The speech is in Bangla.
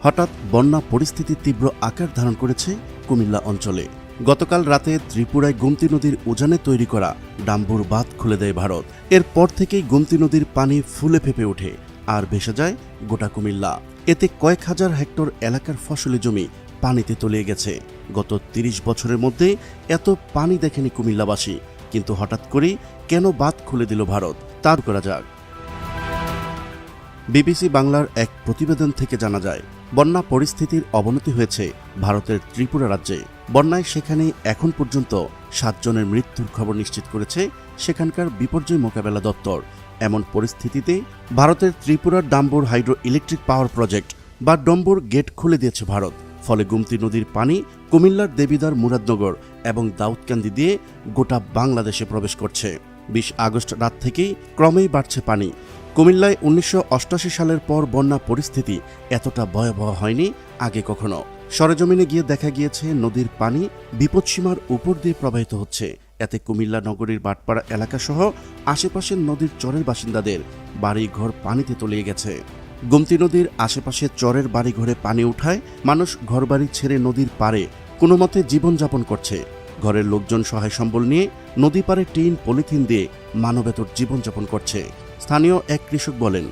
হঠাৎ বন্যা পরিস্থিতি তীব্র আকার ধারণ করেছে কুমিল্লা অঞ্চলে। গতকাল রাতে ত্রিপুরায় গোমতী নদীর উজানে তৈরি করা ডাম্বুর বাঁধ খুলে দেয় ভারত। এরপর থেকেই গোমতী নদীর পানি ফুলে ফেঁপে ওঠে আর ভেসে যায় গোটা কুমিল্লা। এতে কয়েক হাজার হেক্টর এলাকার ফসলি জমি পানিতে তলিয়ে গেছে। গত ৩০ বছরের মধ্যে এত পানি দেখেনি কুমিল্লাবাসী। কিন্তু হঠাৎ করেই কেন বাঁধ খুলে দিল ভারত, তার করা যাক। বিবিসি বাংলার এক প্রতিবেদন থেকে জানা যায়, বন্যা পরিস্থিতির অবনতি হয়েছে ভারতের ত্রিপুরা রাজ্যে। বন্যায় সেখানে এখন পর্যন্ত ৭ জনের মৃত্যুর খবর নিশ্চিত করেছে সেখানকার বিপর্যয় মোকাবেলা দপ্তর। এমন পরিস্থিতিতে ভারতের ত্রিপুরার ডাম্বুর হাইড্রো ইলেকট্রিক পাওয়ার প্রজেক্ট বা ডম্বুর গেট খুলে দিয়েছে ভারত। ফলে গোমতী নদীর পানি কুমিল্লার দেবিদ্বার, মুরাদনগর এবং দাউদকান্দি দিয়ে গোটা বাংলাদেশে প্রবেশ করছে। ২০ আগস্ট রাত থেকেই ক্রমেই বাড়ছে পানি। কুমিল্লায় ১৯৮৮ সালের পর বন্যা পরিস্থিতি এতটা ভয়াবহ হয়নি আগে কখনো। সরেজমিনে গিয়ে দেখা গিয়েছে নদীর পানি বিপদসীমার উপর দিয়ে প্রবাহিত হচ্ছে। এতে কুমিল্লা নগরীর বাটপাড়া এলাকাসহ আশেপাশের নদীর চরের বাসিন্দাদের বাড়িঘর পানিতে তলিয়ে গেছে। গোমতী নদীর আশেপাশে চরের বাড়িঘরে পানি উঠায় মানুষ ঘরবাড়ি ছেড়ে নদীর পাড়ে কোনো মতে জীবনযাপন করছে। ঘরের লোকজন সহায় সম্বল নিয়ে নদী পাড়ে টিন, পলিথিন দিয়ে মানবেতর জীবনযাপন করছে। স্থানীয় এক কৃষক বলেন,